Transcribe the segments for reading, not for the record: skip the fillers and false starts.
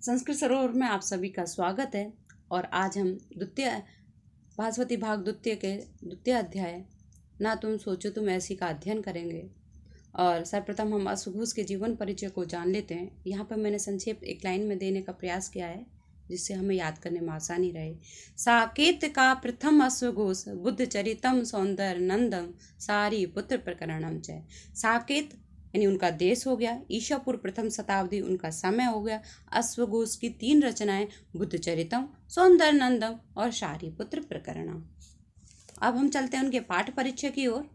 संस्कृत सरोवर में आप सभी का स्वागत है। और आज हम द्वितीय भास्वती भाग द्वितीय के द्वितीय अध्याय ना तुम सोचो तुम ऐसी का अध्ययन करेंगे। और सर्वप्रथम हम अश्वघोष के जीवन परिचय को जान लेते हैं। यहाँ पर मैंने संक्षेप एक लाइन में देने का प्रयास किया है जिससे हमें याद करने में आसानी रहे। साकेत का प्रथम अश्वघोष बुद्ध चरितम सौंदर्य नंदम सारी पुत्र प्रकरणम च। साकेत यानी उनका देश हो गया, ईसा पूर्व प्रथम शताब्दी उनका समय हो गया। अश्वघोष की 3 रचनाएं बुद्ध चरितम, सौंदर्य नंदम और शारिपुत्र प्रकरणम। अब हम चलते हैं उनके पाठ परिचय की ओर।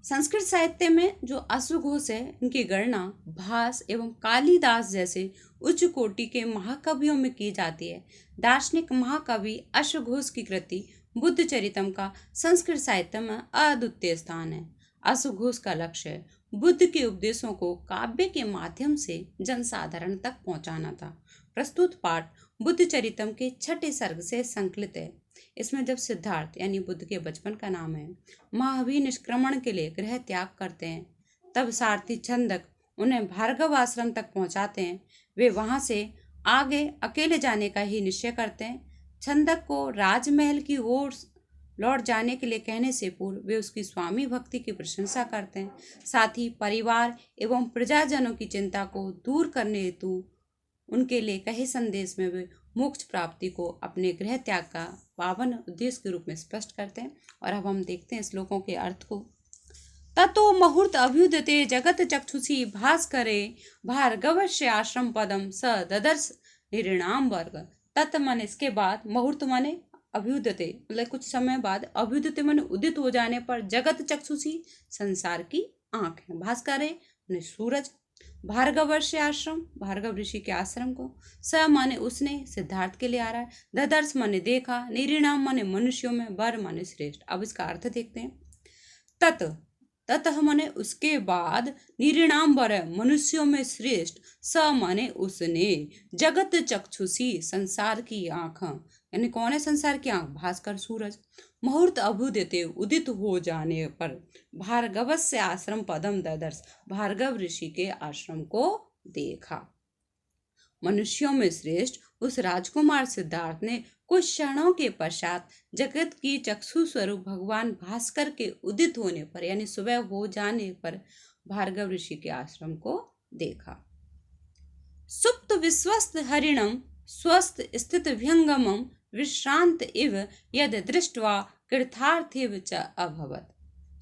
संस्कृत साहित्य में जो अश्वघोष है उनकी गणना भास एवं कालिदास जैसे उच्च कोटि के महाकवियों में की जाती है। दार्शनिक महाकवि अश्वघोष की कृति बुद्ध चरितम का संस्कृत साहित्य में अद्वितीय स्थान है। अश्वघोष का लक्ष्य बुद्ध के उपदेशों को काव्य के माध्यम से जनसाधारण तक पहुंचाना था। प्रस्तुत पाठ बुद्ध चरितम के 6ठे सर्ग से संकलित है। इसमें जब सिद्धार्थ यानी बुद्ध के बचपन का नाम है महावीर निष्क्रमण के लिए गृह त्याग करते हैं, तब सारथी छंदक उन्हें भार्गव आश्रम तक पहुंचाते हैं। वे वहां से आगे अकेले जाने का ही निश्चय करते हैं। छंदक को राजमहल की ओर लौट जाने के लिए कहने से पूर्व वे उसकी स्वामी भक्ति की प्रशंसा करते हैं। साथ ही परिवार एवं प्रजाजनों की चिंता को दूर करने हेतु उनके लिए कहे संदेश में वे मोक्ष प्राप्ति को अपने गृह त्याग का पावन उद्देश्य के रूप में स्पष्ट करते हैं। और अब हम देखते हैं श्लोकों के अर्थ को। ततो मुहूर्त अभ्युदते जगत चक्षुषी भास्करे भार्गवस्य आश्रम पदम स ददर्श निरिणाम वर्ग। तत् मन इसके बाद, मुहूर्त माने अभ्युदते मतलब कुछ समय बाद, अभ्युदते माने उदित हो जाने पर, जगत चक्षुषी संसार की आंख है, भास्कर है सूरज, भार्गवर्ष आश्रम भार्गव ऋषि के आश्रम को, स माने उसने सिद्धार्थ के लिए आ रहा है, ददर्श माने देखा, निरिणाम माने मनुष्यों में, वर माने श्रेष्ठ। अब इसका अर्थ देखते हैं। तत् ततः माने उसके बाद, निरिणाम वर मनुष्यों में श्रेष्ठ, स माने उसने, जगत चक्षुषी संसार की आंख यानी कौन है संसार की आंख, भास्कर सूरज, मुहूर्त अभ्युदते उदित हो जाने पर, भार्गवस्य आश्रम पदम ददर्श भार्गव ऋषि के आश्रम को देखा। मनुष्यों में श्रेष्ठ उस राजकुमार सिद्धार्थ ने कुछ क्षणों के पश्चात जगत की चक्षु स्वरूप भगवान भास्कर के उदित होने पर यानी सुबह हो जाने पर भार्गव ऋषि के आश्रम को देखा। सुप्त विश्वस्त हरिणम स्वस्थ स्थित व्यंगमम विश्रांत इव यद दृष्ट्वा कृतार्थेव च अभवत।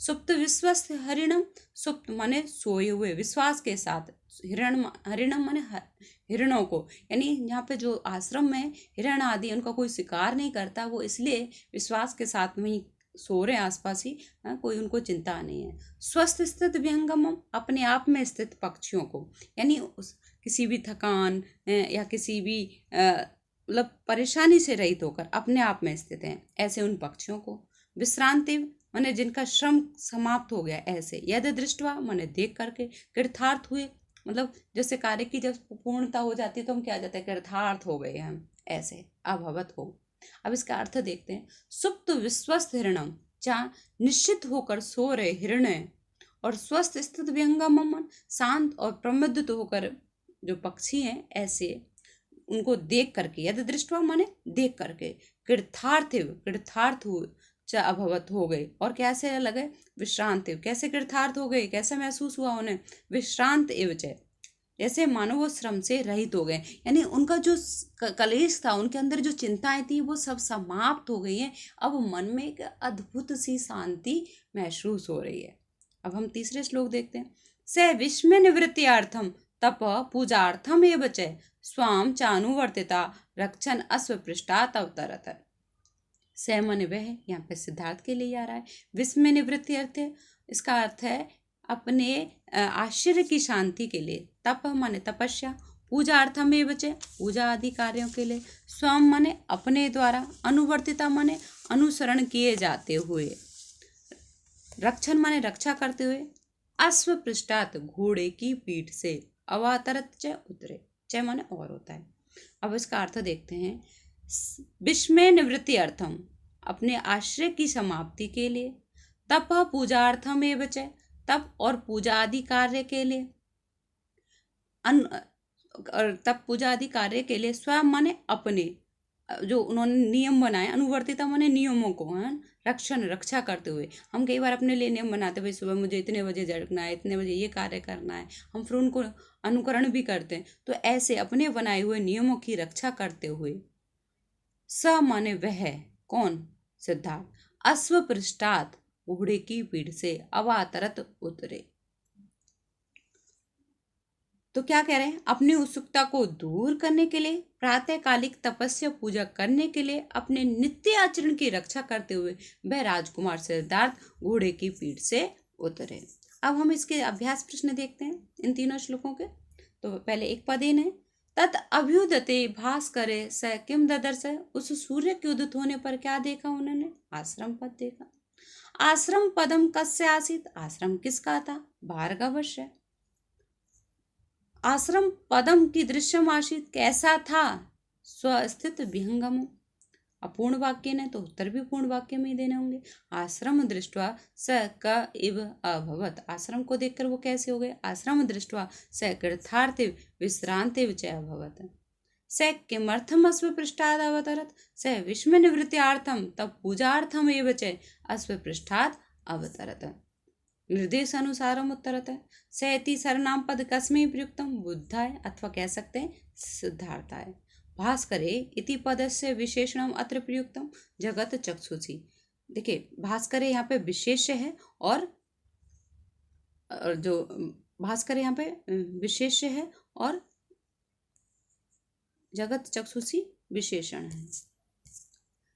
सुप्त विश्वस्त हरिणम, सुप्त माने सोए हुए, विश्वास के साथ, हरिणम माने हिरणों को, यानी यहाँ पे जो आश्रम में हिरण आदि उनका कोई शिकार नहीं करता, वो इसलिए विश्वास के साथ वहीं सो रहे आसपास ही, कोई उनको चिंता नहीं है। स्वस्थ स्थित विहंगमम, अपने आप में स्थित पक्षियों को, यानी किसी भी थकान या किसी भी मतलब परेशानी से रहित होकर अपने आप में स्थित हैं, ऐसे उन पक्षियों को। विश्रांति माने जिनका श्रम समाप्त हो गया, ऐसे। यद दृष्टवा माने देख करके, कृतार्थ हुए मतलब जैसे कार्य की जब पूर्णता हो जाती है तो हम क्या जाते हैं, कृतार्थ हो गए हम, ऐसे अभवत हो। अब इसका अर्थ देखते हैं। सुप्त विश्वस्त हिरणम, जहाँ निश्चित होकर सो रहे हिरण, और स्वस्थ स्थित विहंगमम, शांत और प्रमुदित होकर जो पक्षी हैं, ऐसे उनको देख करके, यद दृष्टवा माने देख करके, कृतार्थ हुए, च अभवत हो गए, और कैसे लगे, विश्रांत, कैसे कृतार्थ हो गए, कैसे महसूस हुआ उन्हें, विश्रांत एव च, जैसे मानो वो श्रम से रहित हो गए, यानी उनका जो कलेश था, उनके अंदर जो चिंताएं थी, वो सब समाप्त हो गई हैं। अब मन में एक अद्भुत सी शांति महसूस हो रही है। अब हम तीसरे श्लोक देखते हैं। स विस्मय निवृत्त्यार्थम तप पूजार्थम एव च स्वाम चानुवर्तिता रक्षण अश्वपृष्ठात् अवतरत। स मन वह, यहाँ पे सिद्धार्थ के लिए आ रहा है। विस्मय निवृत्ति अर्थ है, इसका अर्थ है अपने आश्चर्य की शांति के लिए। तप माने तपस्या, पूजा अर्थमेव च पूजा आदि कार्यों के लिए, स्वम माने अपने द्वारा, अनुवर्तिता माने अनुसरण किए जाते हुए, रक्षण माने रक्षा करते हुए, अश्वपृष्ठात् घोड़े की पीठ से, अवतरत च उतरे, च माने और होता है। अब इसका अर्थ देखते हैं। विस्मय निवृत्ति अर्थम, अपने आश्रय की समाप्ति के लिए, तप पूजार्थम एव च, तप और पूजा आदि कार्य के लिए, और तब पूजा आदि कार्य के लिए स्वयं माने अपने जो उन्होंने नियम बनाए, अनुवर्तिता माने नियमों को है रक्षा करते हुए। हम कई बार अपने लिए नियम बनाते, भाई सुबह मुझे इतने बजे जगना है, इतने बजे ये कार्य करना है, हम फिर उनको अनुकरण भी करते हैं। तो ऐसे अपने बनाए हुए नियमों की रक्षा करते हुए स माने वह, कौन, सिद्धार्थ, अश्व पृष्ठात घोड़े की पीठ से अवातरत उतरे। तो क्या कह रहे हैं, अपनी उत्सुकता को दूर करने के लिए, प्रातःकालिक तपस्या पूजा करने के लिए, अपने नित्य आचरण की रक्षा करते हुए वह राजकुमार सिद्धार्थ घोड़े की पीठ से उतरे। अब हम इसके अभ्यास प्रश्न देखते हैं इन तीनों श्लोकों के। तो पहले एक पदेन है, तत् अभ्युदते भास्करे स किम ददर्श, उस सूर्य के उदित होने पर क्या देखा उन्होंने, आश्रम पद देखा। आश्रम पदम कस्य आसीत, आश्रम किसका था, भार्गवस्य। आश्रम पदम की दृश्यमाशित कैसा था, स्वस्थित विहंगम। अपूर्ण वाक्य ने तो उत्तर भी पूर्ण वाक्य में ही देने होंगे। आश्रम दृष्टवा स क इव अभवत, आश्रम को देखकर वो कैसे हो गए, आश्रम दृष्टवा स कृतार्थे विश्रांति च अभवत। स किमर्थम अश्व पृष्ठाद अवतरत, स विस्मय निवृत्त्यार्थम तब पूजार्थम एव च अश्व पृष्ठाद अवतरत। निर्देश अनुसारम उत्तरत है। सहति सरनाम पद कस्मै प्रयुक्तम, बुद्धाय, अथवा कह सकते हैं सिद्धार्थाय। भास्करे इति पदस्य विशेषणम अत्र प्रयुक्तम, जगत चक्षुषी। देखिए भास्करे यहाँ पे विशेष्य है और जो भास्कर यहाँ पे विशेष्य है और जगत चक्षुषी विशेषण है।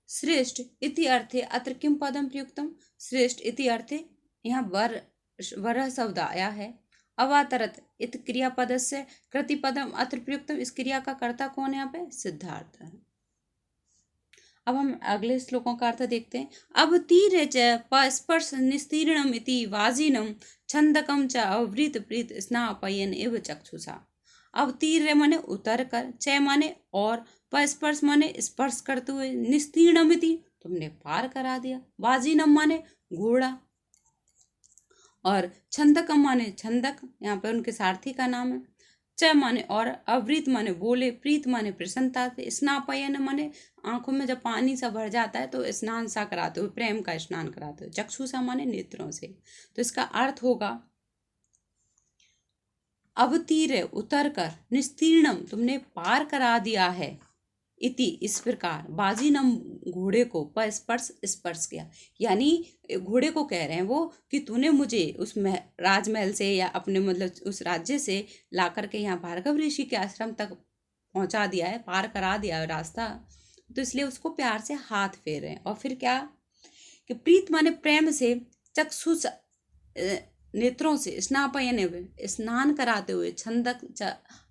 श्रेष्ठ इति अर्थे अत्र किम पदम प्रयुक्तम, श्रेष्ठ इति अर्थे यहाँ वर शब्द आया है। अवातरत इत क्रियापद से कृतिपदम अत्र प्रयुक्तम, इस क्रिया का कर्ता कौन है यहाँ पे, सिद्धार्थ है। अब हम अगले श्लोकों का अर्थ देखते हैं। अब तीर च स्पर्श निस्तीर्णम इति वाजिनम छंदकम च अवृत प्रीत स्नापयन एव चक्षुषा। अब तीर माने उतर कर, च माने और, स्पर्श माने स्पर्श करते हुए, निस्तीर्णम इति तुमने पार करा दिया, वाजिनम माने घोड़ा, और छंदकम माने छंदक, यहाँ पर उनके सारथी का नाम है। च माने और, अवृत माने बोले, प्रीत माने प्रसन्नता से, स्नापयन माने आंखों में जब पानी सा भर जाता है तो स्नान सा कराते हुए, प्रेम का स्नान कराते हुए। चक्षुषा माने नेत्रों से। तो इसका अर्थ होगा अवतीर्य उतर कर, निस्तीर्णम तुमने पार करा दिया है, इति इस प्रकार, बाजीनम घोड़े को स्पर्श स्पर्श किया, यानी घोड़े को कह रहे हैं वो कि तूने मुझे उस राजमहल से या अपने मतलब उस राज्य से ला करके यहाँ भार्गव ऋषि के आश्रम तक पहुंचा दिया है, पार करा दिया है रास्ता। तो इसलिए उसको प्यार से हाथ फेर रहे हैं। और फिर क्या कि प्रीत माने प्रेम से, चक्षुष नेत्रों से, स्नापयन स्नान कराते हुए, छंदक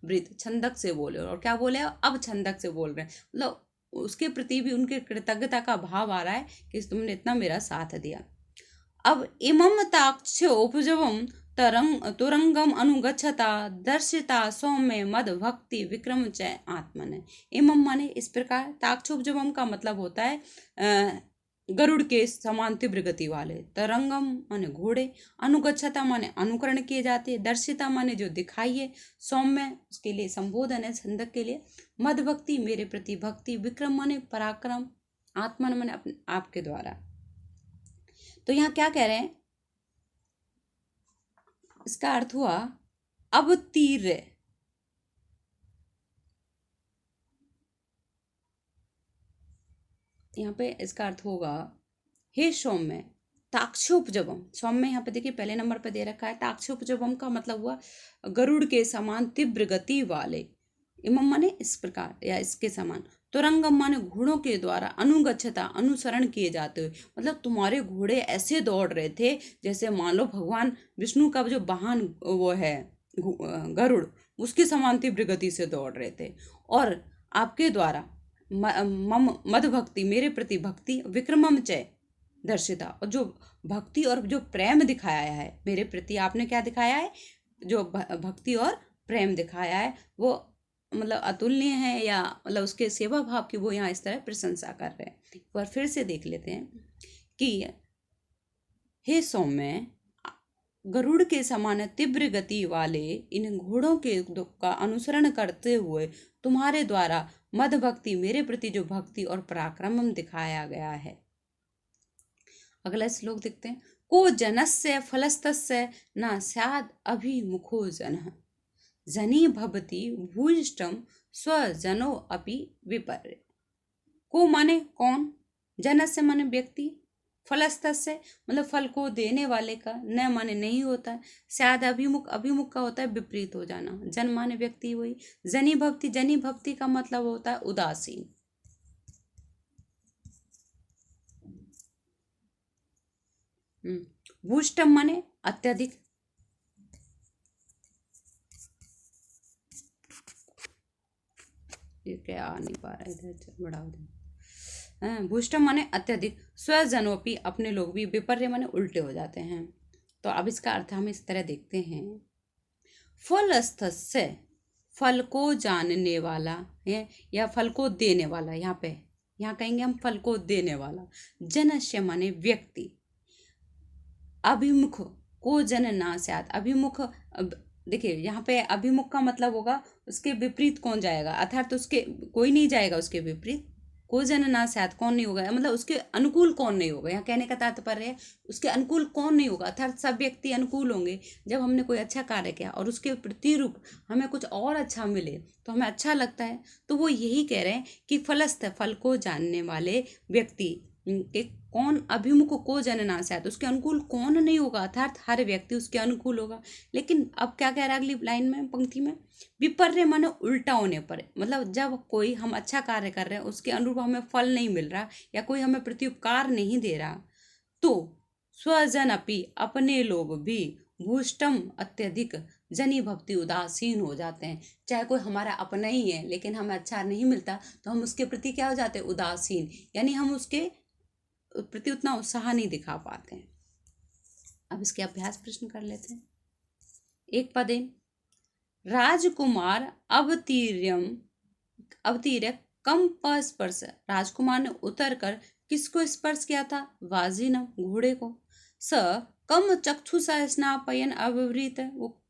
वृत छंदक से बोले, और क्या बोले अब छंदक से बोल रहे हैं, मतलब उसके प्रति भी उनके कृतज्ञता का भाव आ रहा है कि तुमने इतना मेरा साथ दिया। अब इमम ताक्ष उपजवम तुरंगम अनुगच्छता दर्शिता सौम्य मद भक्ति विक्रम च आत्मन। इमम माने इस प्रकार, ताक्ष उपजवम का मतलब होता है गरुड़ के समान तीव्र गति वाले, तरंगम माने घोड़े, अनुगच्छता माने अनुकरण किए जाते, दर्शिता माने जो दिखाइए, सौम्य उसके लिए संबोधन है छंदक के लिए, मद भक्ति मेरे प्रति भक्ति, विक्रम माने पराक्रम, आत्मन माने अपने आपके द्वारा। तो यहाँ क्या कह रहे हैं, इसका अर्थ हुआ अब तीर, यहाँ पे इसका अर्थ होगा हे सौम्य ताक्षोपजबम। सौम्य यहाँ पे देखिए पहले नंबर पे दे रखा है, ताक्षोपजबम का मतलब हुआ गरुड़ के समान तीव्र गति वाले, इमम माने इस प्रकार या इसके समान, तुरंगम माने घोड़ों के द्वारा, अनुगच्छता अनुसरण किए जाते हुए, मतलब तुम्हारे घोड़े ऐसे दौड़ रहे थे जैसे मान लो भगवान विष्णु का जो वाहन वो है गरुड़, उसके समान तीव्र गति से दौड़ रहे थे, और आपके द्वारा मद भक्ति मेरे प्रति भक्ति, विक्रमम चय दर्शिता, और जो भक्ति और जो प्रेम दिखाया है मेरे प्रति, आपने क्या दिखाया है, जो भक्ति और प्रेम दिखाया है वो मतलब अतुलनीय है, या मतलब उसके सेवा भाव की वो यहाँ इस तरह प्रशंसा कर रहे हैं। एक बार फिर से देख लेते हैं कि हे सौम्य गरुड़ के समान तीव्र गति वाले इन घोड़ों के का अनुसरण करते हुए तुम्हारे द्वारा मद भक्ति, मेरे प्रति जो भक्ति और पराक्रम दिखाया गया है। अगला श्लोक देखते हैं। को जनस्य फलस्तस्य न स्याद् अभिमुखो जनः जनी भवति भूयिष्ठम स्वजनो अपि विपर्य। को माने कौन, जनस्य माने व्यक्ति, फलस्तस्य मतलब फल को देने वाले का, न माने नहीं होता है, स्याद अभिमुख, अभिमुख का होता है विपरीत हो जाना, जन माने व्यक्ति वही, जनी भक्ति, जनी भक्ति का मतलब होता है उदासीन। भूष्टम माने अत्यधिक, ये क्या आ नहीं पा रहा है, इधर बढ़ा दो। भूष्टम माने अत्यधिक, स्वजनोपी अपने लोग भी, विपर्य माने उल्टे हो जाते हैं। तो अब इसका अर्थ हम इस तरह देखते हैं। फलस्थस्य फल को जानने वाला है या फल को देने वाला, यहाँ पे यहाँ कहेंगे हम फल को देने वाला। जनस्य माने व्यक्ति, अभिमुख को जन ना स्यात्, अभिमुख देखिए यहाँ पे अभिमुख का मतलब होगा उसके विपरीत कौन जाएगा, अर्थात तो उसके कोई नहीं जाएगा उसके विपरीत। को जन ना स्यात् कौन नहीं होगा, मतलब उसके अनुकूल कौन नहीं होगा, यहाँ कहने का तात्पर्य है उसके अनुकूल कौन नहीं होगा, अर्थात सब व्यक्ति अनुकूल होंगे। जब हमने कोई अच्छा कार्य किया और उसके प्रतिरूप हमें कुछ और अच्छा मिले तो हमें अच्छा लगता है। तो वो यही कह रहे हैं कि फलस्थ फल को जानने वाले व्यक्ति के कौन अभिमुख को जनना स्यात्, उसके अनुकूल कौन नहीं होगा, अर्थात हर व्यक्ति उसके अनुकूल होगा। लेकिन अब क्या कह रहा है अगली लाइन में, पंक्ति में, विपर्य माने उल्टा होने पर, मतलब जब कोई हम अच्छा कार्य कर रहे हैं उसके अनुरूप हमें फल नहीं मिल रहा या कोई हमें प्रत्युपकार नहीं दे रहा, तो स्वजन अपि अपने लोग भी भूष्टम अत्यधिक जनी भक्ति उदासीन हो जाते हैं। चाहे कोई हमारा अपना ही है लेकिन हमें अच्छा नहीं मिलता तो हम उसके प्रति क्या हो जाते हैं, उदासीन, यानी हम उसके प्रति उतना उत्साह नहीं दिखा पाते हैं। अब इसके अभ्यास प्रश्न कर लेते हैं। एक पदे राजकुमार अवतीर्य कम स्पर्श, राजकुमार ने उतर कर किसको स्पर्श किया था, वाजिनम घोड़े को। स कम चक्षुषा स्नापयन अविवृत, वो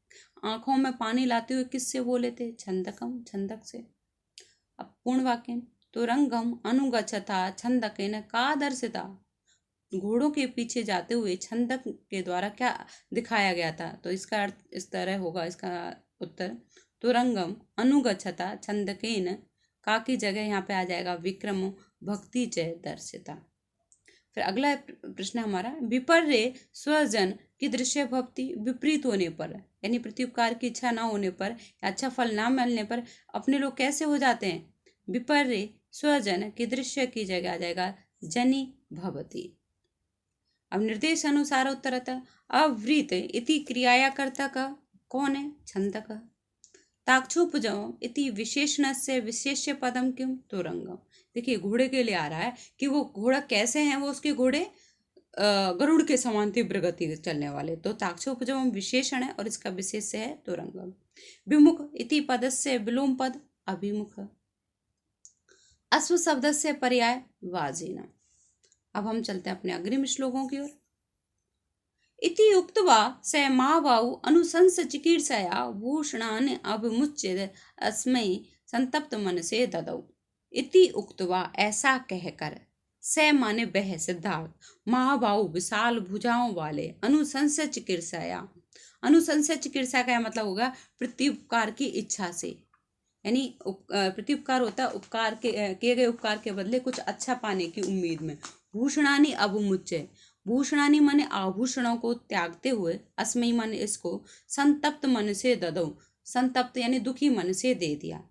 आंखों में पानी लाते हुए किससे बोले थे, छंदकम छंदक से। अब पूर्ण वाक्य, तुरंगम अनुगच्छता छंदकेन का दर्शिता, घोड़ों के पीछे जाते हुए छंदक के द्वारा क्या दिखाया गया था। तो इसका अर्थ इस तरह होगा, इसका उत्तर तुरंगम अनुगच्छता छंदकेन, का की जगह यहाँ पे आ जाएगा विक्रम भक्ति च दर्शिता। फिर अगला प्रश्न हमारा, विपर्य स्वजन की दृश्य भक्ति विपरीत होने पर, यानी प्रत्युपकार की इच्छा ना होने पर, अच्छा फल ना मिलने पर अपने लोग कैसे हो जाते हैं, विपर्य स्वजन की दृश्य की जगह आ जाएगा जनी भवती। अब निर्देश अनुसार उत्तरतः अवृत इति क्रियाया कर्ता का कौन है, छंदक। ताक्षुपजम इति विशेषणस्य विशेष्य पदम किम, तुरंगम। देखिए घोड़े के लिए आ रहा है कि वो घोड़ा कैसे हैं, वो उसके घोड़े गरुड़ के समान तीव्र गति चलने वाले, तो ताक्षुपजम विशेषण है और इसका विशेष्य है तुरंगम। विमुख इति पदस्य विलोम पद अभिमुख। अश्व शब्दस्य पर्याय वाजिना। अब हम चलते हैं अपने अग्रिम श्लोकों की ओर। इति उक्त्वा स महाबाहु अनुशंस चिकीर्षया भूषणानि अभिमुच्य अस्मै संतप्त मन से ददौ। इति उक्त्वा ऐसा कहकर, स माने वह सिद्धार्थ, महाबाहु विशाल भुजाओं वाले, अनुशंस चिकीर्षया, अनुशंस चिकीर्षा का मतलब होगा प्रत्युपकार की इच्छा से, यानी प्रत्युपकार होता है उपकार के किए गए उपकार के बदले कुछ अच्छा पाने की उम्मीद में। भूषणानि अभिमुच्य, भूषणानि माने आभूषणों को त्यागते हुए, अस्मयी माने इसको, संतप्त मन से ददौ, संतप्त यानी दुखी मन से दे दिया।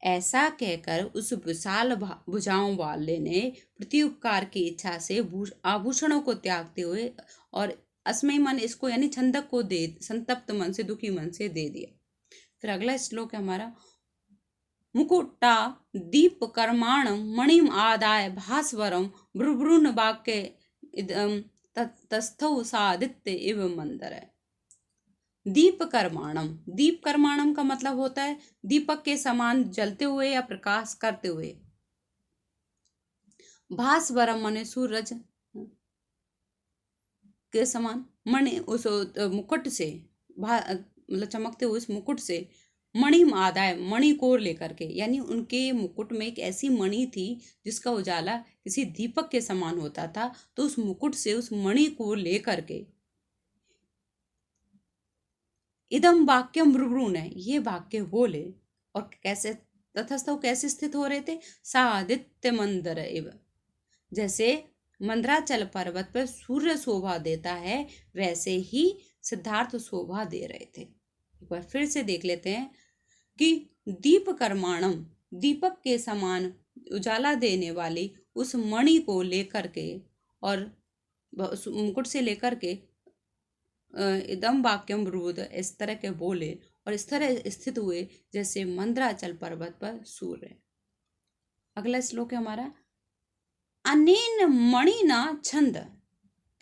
ऐसा कहकर उस विशाल भुजाओं वाले ने प्रत्युपकार की इच्छा से आभूषणों को त्यागते हुए और अस्मयी मन इसको यानी छंदक को दे, संतप्त मन से दुखी मन से दे दिया। फिर अगला श्लोक है हमारा, मुकुटा दीप कर्माणम मणिम आदाय भास्वरम ब्रुब्रुन वाक्य तस्थौ सादित्य इव मंदर। दीप कर्माणम, दीप कर्माणम का मतलब होता है दीपक के समान जलते हुए या प्रकाश करते हुए। भास्वरम माने सूरज के समान, मणि उस मुकुट से मतलब चमकते हुए उस मुकुट से मणि आदाय मणि को लेकर के, यानी उनके मुकुट में एक ऐसी मणि थी जिसका उजाला किसी दीपक के समान होता था। तो उस मुकुट से उस मणि को लेकर के इदम वाक्यम ब्रुवृण है, ये वाक्य बोले। और कैसे तथस्थ कैसे स्थित हो रहे थे? सादित्य मंदर एव, जैसे मंदराचल पर्वत पर सूर्य शोभा देता है वैसे ही सिद्धार्थ शोभा दे रहे थे। एक बार फिर से देख लेते हैं कि दीप कर्माणम, दीपक के समान उजाला देने वाली उस मणि को लेकर के और उस मुकुट से लेकर के इदम वाक्यम ब्रूद, इस तरह के बोले और इस तरह स्थित हुए जैसे मंदराचल पर्वत पर सूर्य। अगला श्लोक है हमारा, अनेन मणिना छंद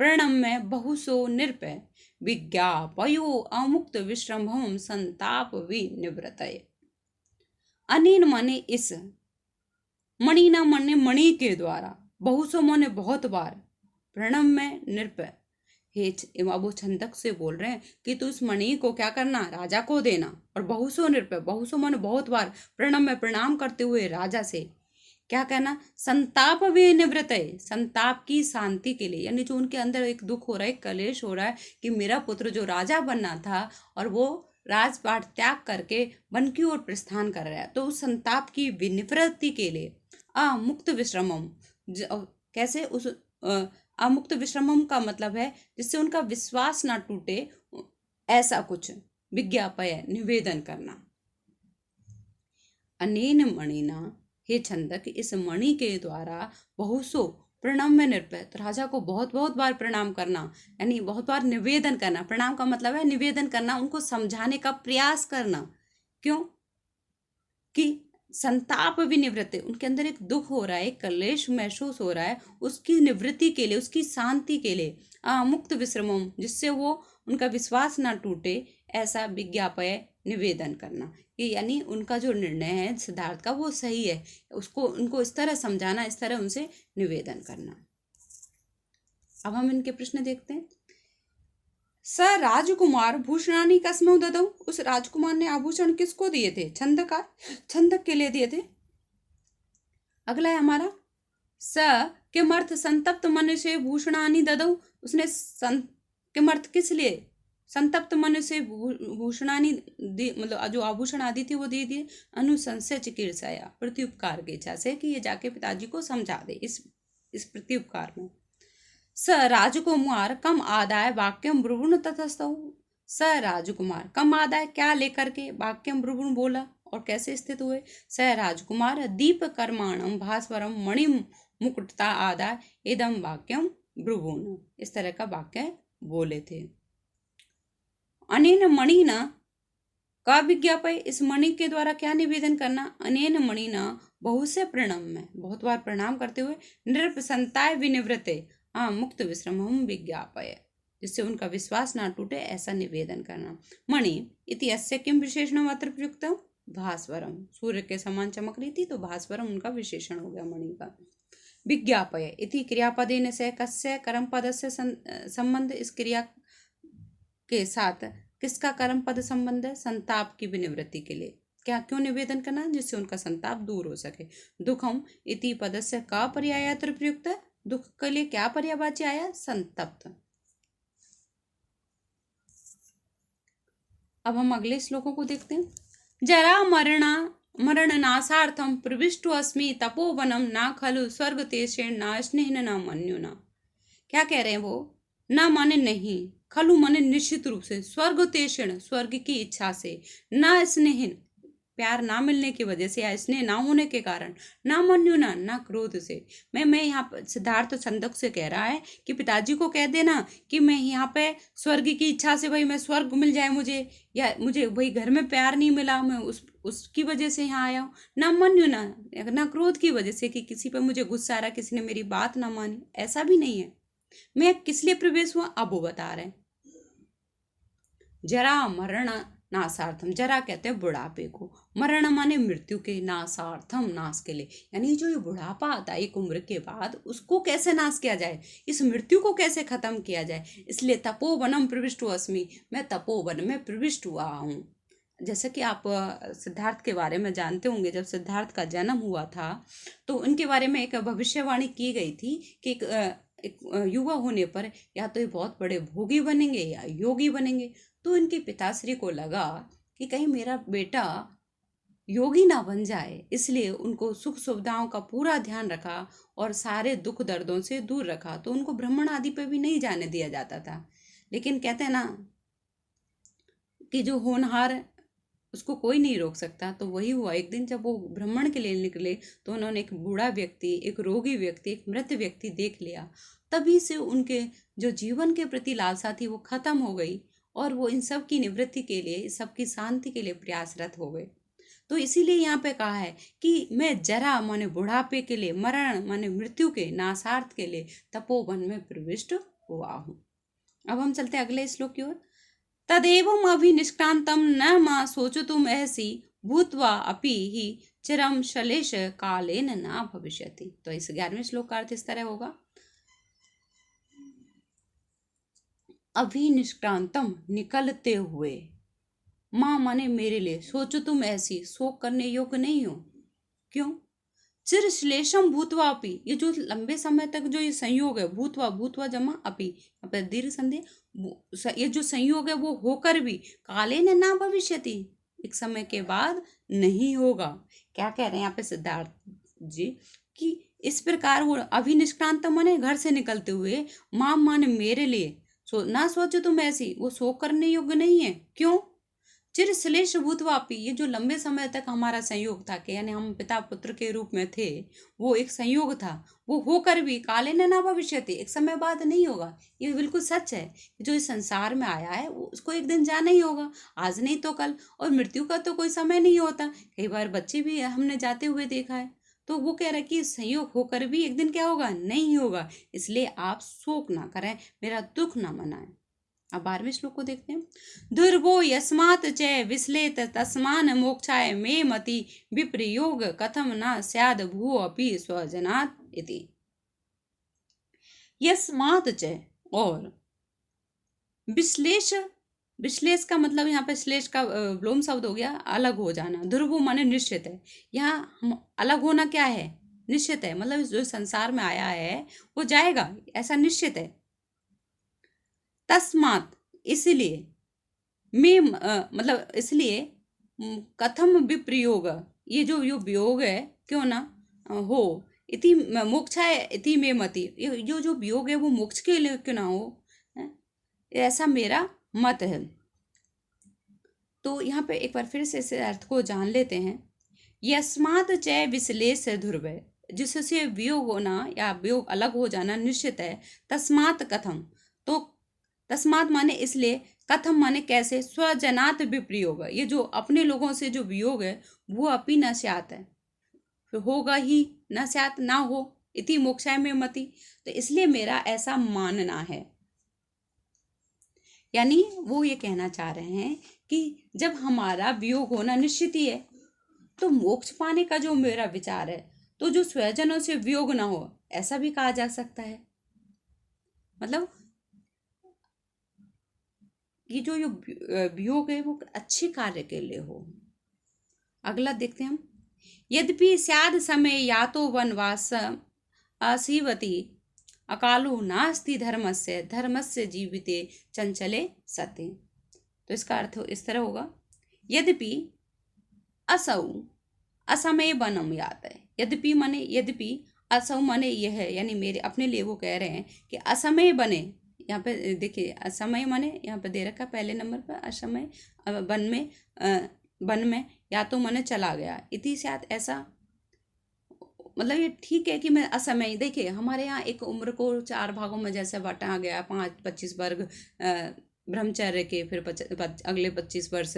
प्रणम्य बहुसो निरपय विज्ञापयो अमुक्त विश्रम्भम संताप विनिवृतये। अनेन माने इस, मणिना माने मणि के द्वारा, बहुसो माने बहुत बार, प्रणम्य निरपय, अब वो छंदक से बोल रहे हैं कि तू उस मणि को क्या करना, राजा को देना। और बहुसो निरपय, बहुसो माने बहुत बार, प्रणम्य प्रणाम करते हुए राजा से क्या कहना, संताप विनिवृत है, संताप की शांति के लिए, यानी जो उनके अंदर एक दुख हो रहा है, एक कलेश हो रहा है कि मेरा पुत्र जो राजा बनना था और वो राजपाट त्याग करके वन की ओर प्रस्थान कर रहा है, तो उस संताप की विनिवृत्ति के लिए अमुक्त विश्रमम, कैसे उस अमुक्त विश्रमम का मतलब है जिससे उनका विश्वास ना टूटे, ऐसा कुछ विज्ञापय निवेदन करना। अनेन मणिना, हे छंदक, इस मणि के द्वारा बहुसो प्रणम्य निरपय, तो राजा को बहुत बहुत बार प्रणाम करना, यानी बहुत बार निवेदन करना। प्रणाम का मतलब है निवेदन करना, उनको समझाने का प्रयास करना। क्यों? कि संताप भी निवृत्ति, उनके अंदर एक दुख हो रहा है, एक कलेश महसूस हो रहा है, उसकी निवृत्ति के लिए, उसकी शांति के लिए मुक्त विश्रमम, जिससे वो उनका विश्वास ना टूटे, ऐसा विज्ञापय निवेदन करना। कि यानी उनका जो निर्णय है सिद्धार्थ का वो सही है, उसको उनको इस तरह समझाना, इस तरह उनसे निवेदन करना। अब हम इनके प्रश्न देखते हैं। स राजकुमार भूषणानी कस्मौ ददौ, उस राजकुमार ने आभूषण किसको दिए थे? छंदकार, छंदक के लिए दिए थे। अगला है हमारा, स किमर्थ संतप्त मन से भूषणानी ददौ, उसने किमर्थ किस लिए संतप्त मन से भूषणानी मतलब जो आभूषण आदि थे वो दे दिए। अनुसंशय चिकित्साया, प्रत्युपकार की इच्छा से कि ये जाके पिताजी को समझा दे। इस प्रत्युपकार में स राजकुमार कम आदाय वाक्यम ब्रुवण ततस्तौ, स राजकुमार कम आदाय क्या लेकर के वाक्यम ब्रुवण बोला और कैसे स्थित हुए। स राजकुमार दीप कर्माणम भास्वरम मणि मुकुटता आदाय इदम वाक्यम ब्रुवण, इस तरह का वाक्य बोले थे। अनेन मणिना का विज्ञापय, इस मणि के द्वारा क्या निवेदन करना। अनेन मणिना बहु से प्रणम्य, बहुत बार प्रणाम करते हुए, नृप संताय विनिवृते मुक्त विश्रमम विज्ञापय, जिससे उनका विश्वास ना टूटे, ऐसा निवेदन करना। मणि इति अस्य किम विशेषणम अत्र प्रयुक्तम, भास्वरम, सूर्य के समान चमक रही थी तो भास्वरम उनका विशेषण हो गया मणि का। विज्ञापय इति क्रियापदेन से कस्य कर्म पद से संबंध, इस क्रिया के साथ किसका कर्म पद संबंध है? संताप की विनिवृत्ति के लिए। क्या क्यों निवेदन करना? जिससे उनका संताप दूर हो सके। दुखम इति पद से का पर्याय प्रयुक्त, दुख के लिए क्या पर्यायवाची आया? संतप्त। अब हम अगले श्लोकों को देखते हैं। जरा मरण नासार्थम प्रविष्टु अस्मि तपोवनम ना खलु स्वर्ग तेषेण ना स्नेहन ना मन्युना। क्या कह रहे हैं वो? ना माने नहीं, खलु माने निश्चित रूप से, स्वर्ग तेषण स्वर्ग की इच्छा से, ना स्नेहन प्यार ना मिलने की वजह से या स्नेह ना होने के कारण, ना मन्युना ना क्रोध से। मैं यहाँ पर सिद्धार्थ छंदक से कह रहा है कि पिताजी को कह देना कि मैं यहाँ पे स्वर्ग की इच्छा से, भाई मैं स्वर्ग मिल जाए मुझे, या मुझे वही घर में प्यार नहीं मिला, मैं उसकी वजह से यहाँ आया हूँ। ना मन्युना, ना क्रोध की वजह से कि किसी पे मुझे गुस्सा आ रहा, किसी ने मेरी बात ना मानी, ऐसा भी नहीं है। मैं किस लिए प्रवेश हुआ अब वो बता रहे हैं। जरा मरण नासार्थम, जरा कहते हैं बुढ़ापे को, मरण माने मृत्यु के, नासार्थम नाश के लिए। यानी जो ये बुढ़ापा आता है एक उम्र के बाद, उसको कैसे नाश किया जाए, इस मृत्यु को कैसे खत्म किया जाए। इसलिए तपोवनम प्रविष्टो अस्मि, मैं तपोवन में प्रविष्ट हुआ हूँ। जैसे कि आप सिद्धार्थ के बारे में जानते होंगे, जब सिद्धार्थ का जन्म हुआ था तो उनके बारे में एक भविष्यवाणी की गई थी कि एक युवा होने पर या तो ये बहुत बड़े भोगी बनेंगे या योगी बनेंगे। तो इनके पिताश्री को लगा कि कहीं मेरा बेटा योगी ना बन जाए, इसलिए उनको सुख सुविधाओं का पूरा ध्यान रखा और सारे दुख दर्दों से दूर रखा। तो उनको भ्रमण आदि पे भी नहीं जाने दिया जाता था। लेकिन कहते हैं ना कि जो होनहार उसको कोई नहीं रोक सकता। तो वही हुआ, एक दिन जब वो भ्रमण के लिए निकले तो उन्होंने एक बूढ़ा व्यक्ति, एक रोगी व्यक्ति, एक मृत व्यक्ति देख लिया। तभी से उनके जो जीवन के प्रति लालसा थी वो खत्म हो गई और वो इन सब की निवृत्ति के लिए, सबकी शांति के लिए प्रयासरत हो गए। तो इसीलिए यहाँ पे कहा है कि मैं जरा माने बुढ़ापे के लिए, मरण माने मृत्यु के, नासार्थ के लिए तपोवन में प्रविष्ट हुआ हूँ। अब हम चलते हैं अगले श्लोक की ओर। तदेवम् अभिनिष्क्रान्तं न मा शोचितुम् अर्हसि, भूत्वा अपि हि चिरं शलेश कालेन न भविष्यति। तो इस 11वें श्लोक का अर्थ इस तरह होगा, अभिनिष्क्रांतम निकलते हुए, माँ माने मेरे लिए, सोचितुम ऐसी, शोक करने योग्य नहीं हो। क्यों? चिर श्लेषम भूतवा अपि, ये जो लंबे समय तक जो ये संयोग है, भूतवा, भूतवा जमा अपि, यहाँ पर दीर्घ संधि, ये जो संयोग है वो होकर भी, काले न ना भविष्यति, एक समय के बाद नहीं होगा। क्या कह रहे हैं यहाँ पे सिद्धार्थ जी कि इस प्रकार वो अभिनिष्क्रांत माने घर से निकलते हुए, माम माने मेरे लिए, ना सोचो तुम ऐसी, वो शोक करने योग्य नहीं है। क्यों? चिर श्लेष भूतवापी, ये जो लंबे समय तक हमारा संयोग था कि यानी हम पिता पुत्र के रूप में थे, वो एक संयोग था, वो होकर भी काले न ना भविष्यति, एक समय बाद नहीं होगा। ये बिल्कुल सच है। जो इस संसार में आया है वो उसको एक दिन जाना ही होगा, आज नहीं तो कल। और मृत्यु का तो कोई समय नहीं होता। कई बार बच्चे भी हमने जाते हुए देखा है। तो वो कह रहा है कि संयोग होकर भी एक दिन क्या होगा, नहीं होगा। इसलिए आप शोक ना करें, मेरा दुख ना मनाएं। अब 12वें श्लोक को देखते हैं। दुर्भो यस्मात् च विश्लेत तस्मान मोक्षाय मे मति, विप्रयोग कथम न स्याद भू अपि स्वजनात् इति। यस्मात् च, और विश्लेष, विश्लेष का मतलब यहाँ पे श्लेष का विलोम शब्द हो गया अलग हो जाना। ध्रुवो माने निश्चित है, यहाँ हम अलग होना क्या है, निश्चित है। मतलब जो संसार में आया है वो जाएगा, ऐसा निश्चित है। तस्मात, इसलिए, में मतलब इसलिए, कथम विप्रयोग, ये जो वियोग है क्यों ना हो, इति मोक्षा इति में मति, ये जो वियोग है वो मोक्ष के लिए क्यों ना हो, ऐसा मेरा मत है। तो यहाँ पे एक बार फिर से इस अर्थ को जान लेते हैं। यस्मात् च विश्लेष ध्रुव, जिससे वियोग होना या वियोग अलग हो जाना निश्चित है। तस्मात् कथम, तो तस्मात् माने इसलिए, कथम माने कैसे, स्वजनात विप्रयोग, ये जो अपने लोगों से जो वियोग है वो अपि न स्यात् है, तो होगा ही, न स्यात् ना हो, इति मोक्षाय में मति, तो इसलिए मेरा ऐसा मानना है। यानी वो ये कहना चाह रहे हैं कि जब हमारा वियोग होना निश्चित ही है तो मोक्ष पाने का जो मेरा विचार है, तो जो स्वजनों से वियोग ना हो, ऐसा भी कहा जा सकता है। मतलब ये जो वियोग है वो अच्छे कार्य के लिए हो। अगला देखते हैं हम। यद्यपि स्याद समय या तो वनवास आसीवती, अकालो नास्ति धर्मस्य, धर्मस्य जीविते चंचले सत्य। तो इसका अर्थ इस तरह होगा, यद्यपि असौ असमय वनम यात है। यद्यपि माने, यद्यपि असौ माने यह है, यानी मेरे अपने लिए वो कह रहे हैं कि असमय बने, यहाँ पे देखिए असमय माने यहाँ पे दे रखा पहले नंबर पर, असमय वन में या तो माने चला गया, इति स्यात्, ऐसा मतलब ये ठीक है कि मैं असमय, देखिए हमारे यहाँ एक उम्र को 4 भागों में जैसे बांटा गया, 25 वर्ग ब्रह्मचर्य के, फिर अगले 25 वर्ष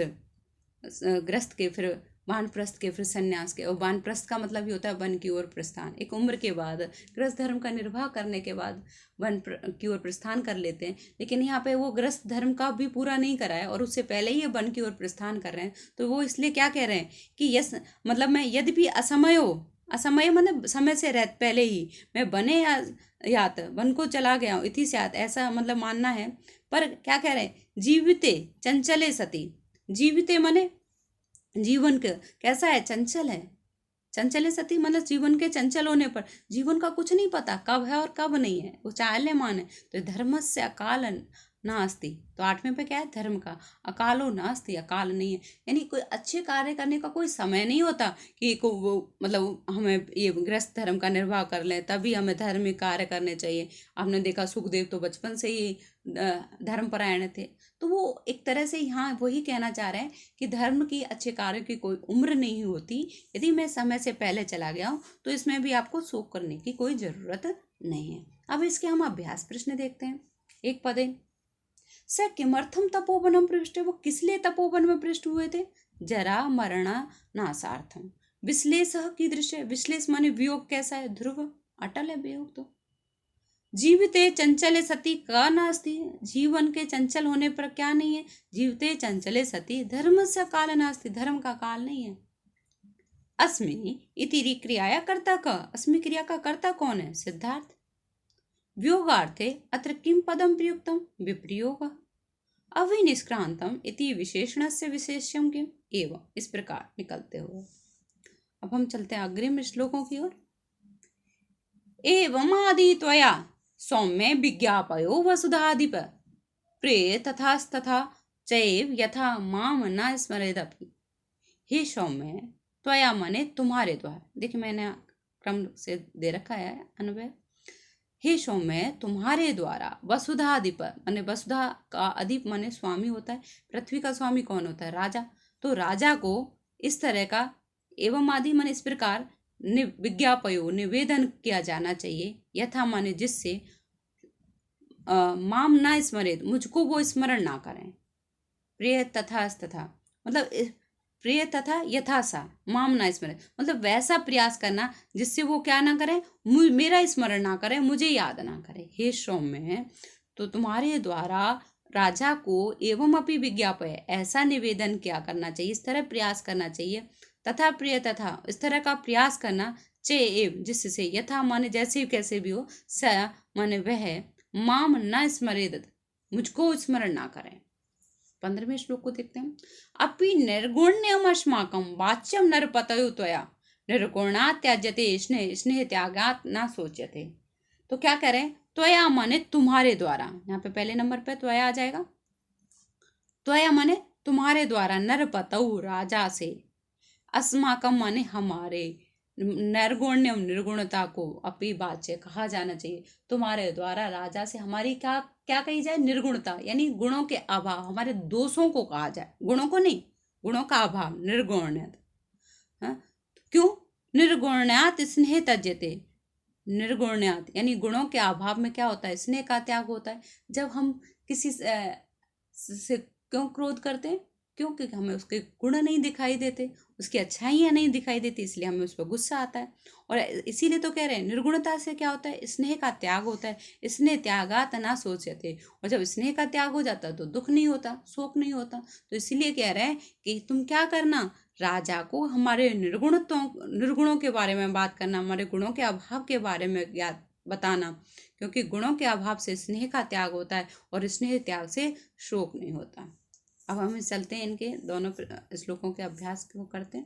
ग्रस्त के, फिर वानप्रस्थ के, फिर संन्यास के। और वानप्रस्थ का मतलब ही होता है वन की ओर प्रस्थान। एक उम्र के बाद गृहस्थ धर्म का निर्वाह करने के बाद वन की ओर प्रस्थान कर लेते हैं, लेकिन यहाँ पे वो गृहस्थ धर्म का भी पूरा नहीं करा है और उससे पहले ही ये वन की ओर प्रस्थान कर रहे हैं। तो वो इसलिए क्या कह रहे हैं कि यस, मतलब मैं यद्यपि असमय हो, असमय मतलब समय से रह पहले ही मैं बने यात वन को चला गया हूँ, इति स्यात्, ऐसा मतलब मानना है। पर क्या कह रहे हैं, जीविते चंचले सती, जीविते माने जीवन का कैसा है, चंचल है। चंचले सती मतलब जीवन के चंचल होने पर, जीवन का कुछ नहीं पता कब है और कब नहीं है, वो चाल्यमान है। तो धर्मस्य अकाल नास्ति, तो 8वें पे क्या है, धर्म का अकालो नास्ति, अकाल नहीं है, यानी कोई अच्छे कार्य करने का कोई समय नहीं होता कि को वो मतलब हमें ये गृहस्थ धर्म का निर्वाह कर लें तभी हमें धार्मिक कार्य करने चाहिए। आपने देखा सुखदेव तो बचपन से ही धर्मपरायण थे। तो वो एक तरह से यहाँ वही कहना चाह रहे हैं कि धर्म की अच्छे कार्यों की कोई उम्र नहीं होती। यदि मैं समय से पहले चला गया हूँ तो इसमें भी आपको शोक करने की कोई ज़रूरत नहीं है। अब इसके हम अभ्यास प्रश्न देखते हैं। एक पदे स किमर्थम तपोवनम प्रविष्ट, वो किस लिए तपोवन में प्रविष्ट हुए थे, जरा मरण नासार्थम। विश्लेष कीदृश, विश्लेष माने वियोग कैसा है, ध्रुव अटल है वियोग। तो जीविते चंचले सती का नास्ति, जीवन के चंचल होने पर क्या नहीं है, जीविते चंचले सती धर्म से काल नास्ति, धर्म का काल नहीं है। अस्मि इति क्रियाया कर्ता का, अस्मि क्रिया का कर्ता कौन है, सिद्धार्थ। व्योगार्थे अत्र किम पदम प्रयुक्तम, विप्रयोग। अविनिष्क्रांतम इति विशेषणस्य विशेष्यम किम, एवं इस प्रकार निकलते हुए अब हम चलते हैं अग्रिम श्लोकों की ओर। एवं आदि त्वया सौम्य विज्ञापयो वसुधाधिप प्रे तथास्तथा चैव यथा माम न स्मरेदपि। हे सौम्य, त्वया माने तुम्हारे द्वारा, देखिए मैंने क्रम से दे रखा है अन्वय। हे सौम्य, तुम्हारे द्वारा वसुधाधिप माने वसुधा का अधिप माने स्वामी होता है। पृथ्वी का स्वामी कौन होता है, राजा। तो राजा को इस तरह का एवं आदि माने इस प्रकार विज्ञापयो निवेदन किया जाना चाहिए, यथा माने जिससे माम ना स्मरेत, मुझको वो स्मरण ना करें। प्रिय तथा मतलब प्रिय तथा यथा सा, माम ना स्मरेत मतलब वैसा प्रयास करना जिससे वो क्या ना करें, मेरा स्मरण ना करें, मुझे याद ना करें। हे सौम्य, तो तुम्हारे द्वारा राजा को एवं अपि विज्ञापय, ऐसा निवेदन क्या करना चाहिए, इस तरह प्रयास करना चाहिए। तथा प्रिय तथा इस तरह का प्रयास करना, चे एव जिससे, यथा माने जैसे कैसे भी हो, स माने वह, माम न स्मरेद मुझको स्मरण ना करें। 15वें श्लोक को देखते हैं। अपि निर्गुण्यम अस्माकं वाच्यम नरपतयो त्वया निर्गुणात् त्याज्यते स्नेह, स्नेह त्यागात् ना सोच्यते। तो क्या करें, त्वया माने तुम्हारे द्वारा, यहाँ पे पहले नंबर पे त्वया आ जाएगा। त्वया माने तुम्हारे द्वारा, नरपतौ राजा से, अस्माकम माने हमारे, नैर्गुण्यम निर्गुणता को अपि वाच्य कहा जाना चाहिए। तुम्हारे द्वारा राजा से हमारी क्या क्या कही जाए, निर्गुणता यानी गुणों के अभाव, हमारे दोषों को कहा जाए, गुणों को नहीं, गुणों का अभाव, निर्गुण्यत। क्यों, निर्गुण्यात स्नेह त्यज्यते, निर्गुण्यात यानी गुणों के अभाव में क्या होता है, स्नेह का त्याग होता है। जब हम किसी से क्यों क्रोध करते हैं, क्योंकि हमें उसके गुण नहीं दिखाई देते, उसकी अच्छाइयाँ नहीं दिखाई देती, इसलिए हमें उस पर गुस्सा आता है। और इसीलिए तो कह रहे हैं निर्गुणता से क्या होता है, स्नेह का त्याग होता है। स्नेह त्यागात ना सोचते, और जब स्नेह का त्याग हो जाता है तो दुख नहीं होता, शोक नहीं होता। तो इसीलिए कह रहे हैं कि तुम क्या करना, राजा को हमारे निर्गुणों के बारे में बात करना, हमारे गुणों के अभाव के बारे में बताना, क्योंकि गुणों के अभाव से स्नेह का त्याग होता है और स्नेह त्याग से शोक नहीं होता। अब हम चलते हैं इनके दोनों श्लोकों के अभ्यास को करते हैं।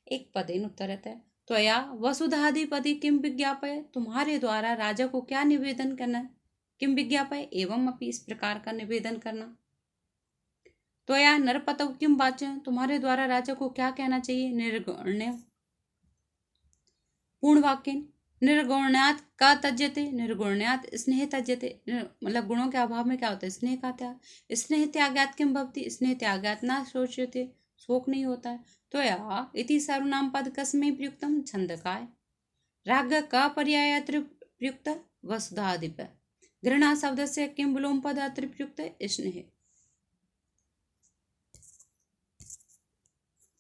एक पदेन उत्तरत है, त्वया वसुधाधिपति किम विज्ञापय, तुम्हारे द्वारा राजा को क्या निवेदन करना है, किम विज्ञापय एवं अपि इस प्रकार का निवेदन करना। त्वया नरपतौ किम वाच्य, तुम्हारे द्वारा राजा को क्या कहना चाहिए, निर्गुण्य पूर्ण वाक्य, निर्गुण्यात का तज्यते, निर्गुण्यात स्नेह तज्यते, मतलब गुणों के अभाव में क्या होता है, स्नेह का त्याग। स्नेह त्यागात किम भवति, स्नेह त्यागात ना शोच्यते, शोक नहीं होता है। त्वया इति सर्वनाम पद कस्मै प्रयुक्तम, छंदकाय। राग का पर्याय अत्र प्रयुक्त, वसुधाधिप। घृणा शब्द से किम विलोम पद अत्र प्रयुक्त, स्नेह।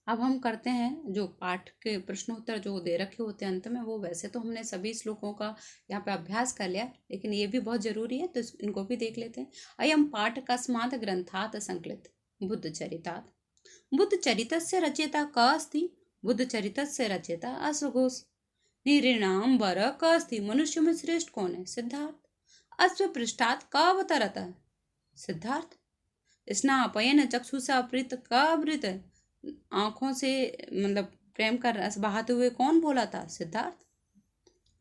अब हम करते हैं जो पाठ के प्रश्नोत्तर जो दे रखे होते हैं अंत में, वो वैसे तो हमने सभी श्लोकों का यहाँ पे अभ्यास कर लिया, लेकिन ये भी बहुत जरूरी है तो इनको भी देख लेते हैं। अयम पाठ कस्मात् ग्रंथात् संकलित बुद्ध चरितात्। बुद्ध चरितस्य रचयिता क अस्ति? बुद्ध चरितस्य रचयिता अश्वघोष। निरीणाम वर क अस्ति? मनुष्य में श्रेष्ठ कौन है? सिद्धार्थ। अश्व पृष्ठात् क अवतरत? सिद्धार्थ। स्नापयन चक्षुषा प्रीत क अवृत? आंखों से मतलब प्रेम का रस बहाते हुए कौन बोला था? सिद्धार्थ।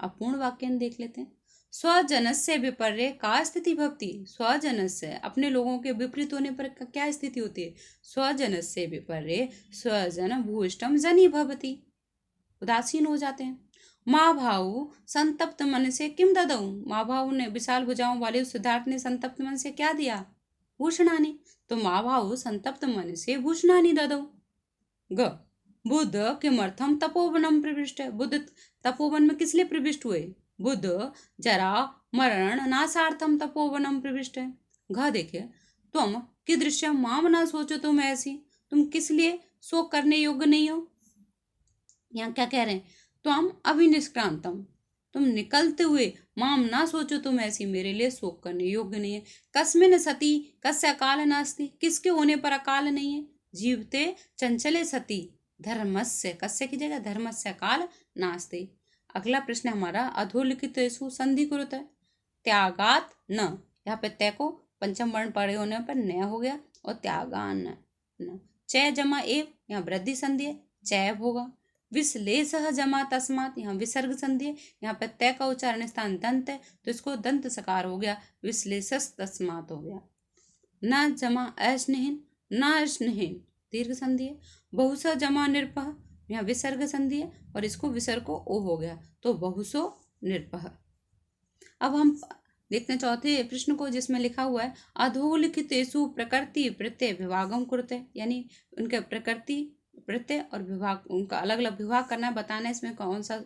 अब पूर्ण वाक्य देख लेते हैं। स्वजनस्य विपर्य का स्थिति भवति? स्वजनस्य अपने लोगों के विपरीत होने पर क्या स्थिति होती है? स्वजनस्य विपर्य स्वजन भूष्टम जनी भवति, उदासीन हो जाते हैं। माँ भाऊ संतप्त मन से किम ददऊ? माँ भाऊ ने विशाल भुजाओं वाले सिद्धार्थ ने संतप्त मन से क्या दिया? भूषणानी। तो माँ भाऊ संतप्त मन से भूषणानी ददऊ। ग बुद्ध किमर्थम तपोवनम प्रविष्ट? बुद्ध तपोवन में किस लिए प्रविष्ट हुए? बुद्ध जरा मरण नासार्थम तपोवनम प्रविष्ट है। घ देखिए, तुम कीदृश्य माम ना सोचो तुम ऐसी, तुम किस लिए शोक करने योग्य नहीं हो। यहाँ क्या कह रहे हैं? तुम अभिनिष्क्रांतम, तुम निकलते हुए, माम ना सोचो तुम ऐसी, मेरे लिए शोक करने योग्य नहीं है। कस्मिन सती कस्य अकाल नास्ति? किसके होने पर अकाल नहीं है? जीवते चंचले सती धर्मस्य, कस्य की जगह धर्मस्य काल नास्ति। अगला प्रश्न हमारा अधोलिखितेषु संधि कुरुत है। त्यागात न, यहाँ पे तय को पंचम वर्ण पड़े होने पर न हो गया, और त्यागान न। चय जमा एव, यहाँ वृद्धि संधि है, चैव होगा। विश्लेष जमा तस्मात, यहाँ विसर्ग संधि है, यहाँ पे तय का उच्चारण स्थान दंत है तो इसको दंत सकार हो गया, विश्लेष तस्मात हो गया। न जमा अस्नेहीन, न स्नेहीन दीर्घ संधि है। बहुसा जमा निरपह, यहाँ विसर्ग संधि है और इसको विसर्ग को ओ हो गया तो बहुसो निरपह। अब हम देखते हैं चौथे प्रश्न को, जिसमें लिखा हुआ है अधोलिखितेषु प्रकृति प्रत्यय विभागम कुरुते, यानी उनके प्रकृति प्रत्यय और विभाग, उनका अलग अलग विभाग करना बताना है। इसमें कौन सा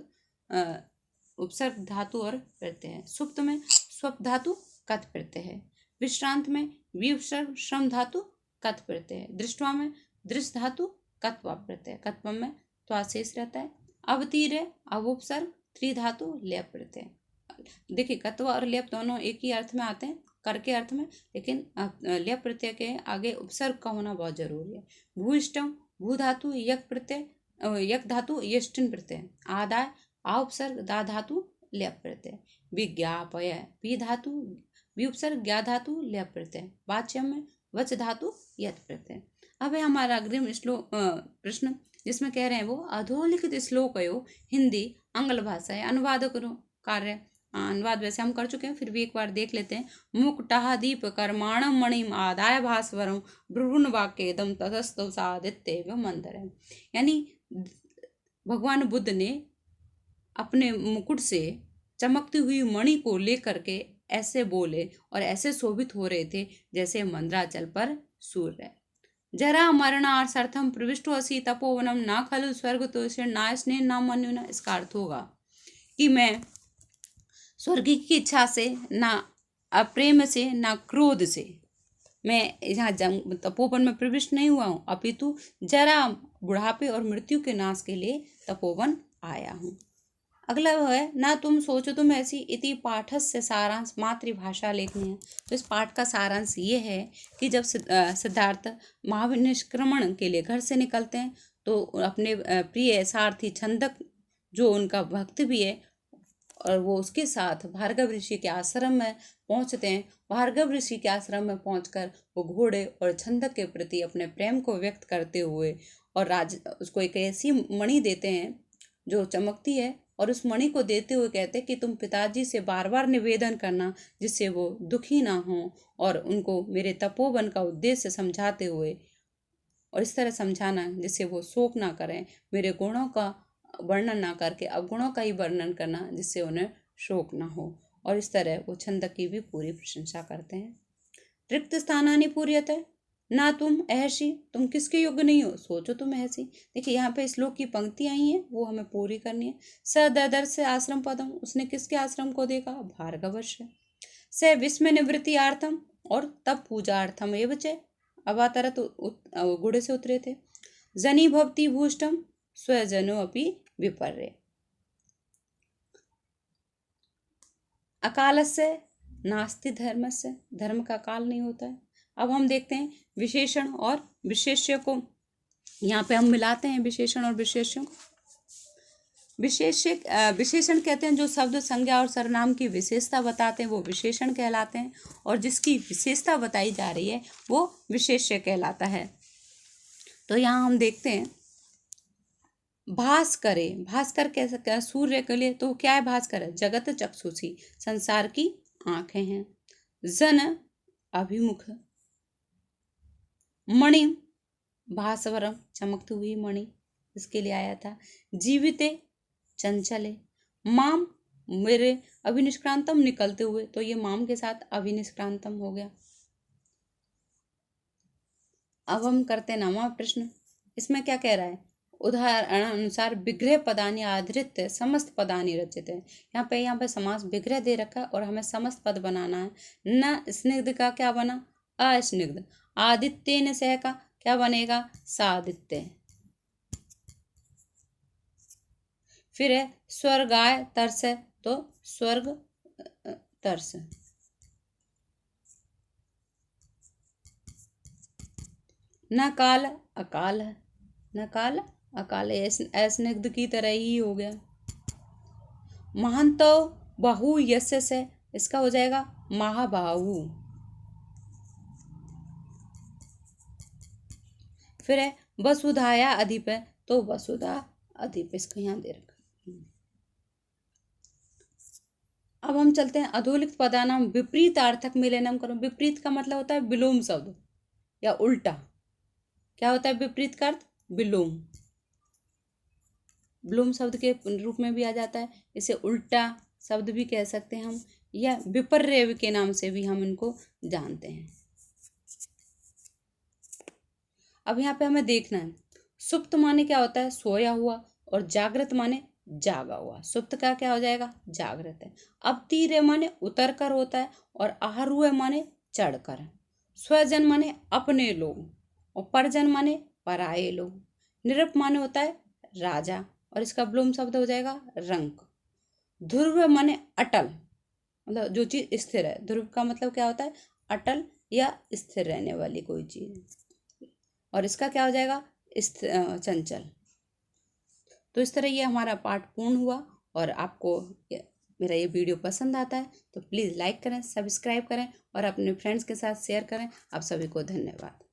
उपसर्ग धातु और प्रत्यय है? सुप्त में स्वप धातु कथ प्रत्यय है। विश्रांत में विसर्ग श्रम धातु कथ प्रत्यय है। दृष्टवा में दृश्य धातु कत्वा प्रत्यय, कत्व में त्वा शेष रहता है। अवतीर है अवोपसर्ग त्रि धातु लेप प्रत्यय। देखिए कत्व और लेप दोनों एक ही अर्थ में आते हैं, कर के अर्थ में, लेकिन लेप प्रत्यय के आगे उपसर्ग का होना बहुत जरूरी है। भूइष्टम भू धातु यक प्रत्यय, यक धातु यष्टिन प्रत्यय। आदाय आ उपसर्ग दा धातु लेप प्रत्यय। विज्ञापय पी धातु विउपसर्ग ज्ञा धातु लेप प्रत्यय। वाच्यम में वच धातु यत प्रत्यय। अब है हमारा अग्रिम श्लोक प्रश्न, जिसमें कह रहे हैं वो अधोलिखित श्लोकयो हिंदी आंग्ल भाषा है अनुवाद करो कार्य। अनुवाद वैसे हम कर चुके हैं, फिर भी एक बार देख लेते हैं। मुकुटः दीप कर्माणम मणिम आदाय भास्वरम भ्रुवुन वाक्येदम ततस्तौ सादित्य मंदर है। यानी भगवान बुद्ध ने अपने मुकुट से चमकती हुई मणि को लेकर के ऐसे बोले और ऐसे शोभित हो रहे थे जैसे मंदराचल पर सूर्य। जरा मरणार्थम प्रविष्टो असि तपोवनम ना खलु स्वर्ग तो ना स्नेह ना मनुना। इसका अर्थ होगा कि मैं स्वर्ग की इच्छा से, ना अप्रेम से, ना क्रोध से मैं यहाँ तपोवन में प्रविष्ट नहीं हुआ हूँ, अपितु जरा बुढ़ापे और मृत्यु के नाश के लिए तपोवन आया हूँ। अगला है ना तुम सोचो तुम ऐसी, इति पाठस्य सारांश मातृभाषा लेखनी है। तो इस पाठ का सारांश ये है कि जब सिद्धार्थ महानिष्क्रमण के लिए घर से निकलते हैं तो अपने प्रिय सारथी छंदक जो उनका भक्त भी है, और वो उसके साथ भार्गव ऋषि के आश्रम में पहुंचते हैं। भार्गव ऋषि के आश्रम में पहुंचकर वो घोड़े और छंदक के प्रति अपने प्रेम को व्यक्त करते हुए और उसको एक ऐसी मणि देते हैं जो चमकती है, और उस मणि को देते हुए कहते हैं कि तुम पिताजी से बार बार निवेदन करना जिससे वो दुखी ना हो, और उनको मेरे तपोवन का उद्देश्य समझाते हुए, और इस तरह समझाना जिससे वो शोक ना करें, मेरे गुणों का वर्णन ना करके अवगुणों का ही वर्णन करना जिससे उन्हें शोक ना हो। और इस तरह वो छंदक की भी पूरी प्रशंसा करते हैं। रिक्त स्थानानि पूर्यते ना तुम ऐसी, तुम किसके योग्य नहीं हो, सोचो तुम ऐसी। देखिए यहाँ पे श्लोक की पंक्ति आई है वो हमें पूरी करनी है। स ददर्श आश्रम पदम, उसने किसके आश्रम को देखा, भार्गवश। स विस्मय निवृत्तियार्थम, और तब पूजार्थम एवं च अवातरत घोड़े से उतरे थे। जनी भवति भूष्टम स्वजनो अपि विपर्य। अकालस्य नास्ति धर्मस्य, धर्म का काल नहीं होता है। अब हम देखते हैं विशेषण और विशेष्य को। यहाँ पे हम मिलाते हैं विशेषण और विशेष्यों को। विशेषण कहते हैं जो शब्द, संज्ञा और सर्वनाम की विशेषता बताते हैं वो विशेषण कहलाते हैं, और जिसकी विशेषता बताई जा रही है वो विशेष्य कहलाता है। तो यहाँ हम देखते हैं भास्करे, भास्कर कैसे, सूर्य के लिए तो क्या है भास्कर है, जगत चक्षुषी, संसार की आंखें हैं। जन अभिमुख, मणि भास्वरम चमकती हुई मणि, इसके लिए आया था। जीविते चंचले, माम मेरे अभिनिष्क्रांतम निकलते हुए, तो ये माम के साथ अभिनिष्क्रांतम हो गया। अब हम करते हैं नवा प्रश्न। इसमें क्या कह रहा है, उदाहरण अनुसार विग्रह पदानि आधृत्य समस्त पदानि रचित है। यहाँ पे समास विग्रह दे रखा है और हमें समस्त पद बनाना है। न स्निग्ध का क्या बना, अस्निग्ध। आदित्य न सह का क्या बनेगा, सादित्य। फिर है स्वर्गाय तरस, तो स्वर्ग तरस। न काल अकाल है, न काल अकाल, अस्निग्ध की तरह ही हो गया। महंतो बहु यस्य से, इसका हो जाएगा महाबाहु। फिर है वसुधाया अधिप है, तो वसुधा अधिप, इसको यहाँ दे रखा। अब हम चलते हैं अधोलिखित पदानाम विपरीतार्थक मिलेनम करो। विपरीत का मतलब होता है विलोम शब्द या उल्टा। क्या होता है विपरीत का अर्थ, विलोम। विलोम शब्द के रूप में भी आ जाता है, इसे उल्टा शब्द भी कह सकते हैं हम, या विपर्य के नाम से भी हम इनको जानते हैं। अब यहाँ पे हमें देखना है सुप्त माने क्या होता है, सोया हुआ, और जागृत माने जागा हुआ। सुप्त का क्या हो जाएगा, जागृत है। अब तीर माने उतर कर होता है, और आहारू माने चढ़कर। स्वजन माने अपने लोग, और परजन माने पराये लोग। निरप माने होता है राजा, और इसका विलोम शब्द हो जाएगा रंक। ध्रुव माने अटल, मतलब जो चीज स्थिर है। ध्रुव का मतलब क्या होता है, अटल या स्थिर रहने वाली कोई चीज, और इसका क्या हो जाएगा, चंचल। तो इस तरह ये हमारा पाठ पूर्ण हुआ। और आपको मेरा ये वीडियो पसंद आता है तो प्लीज़ लाइक करें, सब्सक्राइब करें और अपने फ्रेंड्स के साथ शेयर करें। आप सभी को धन्यवाद।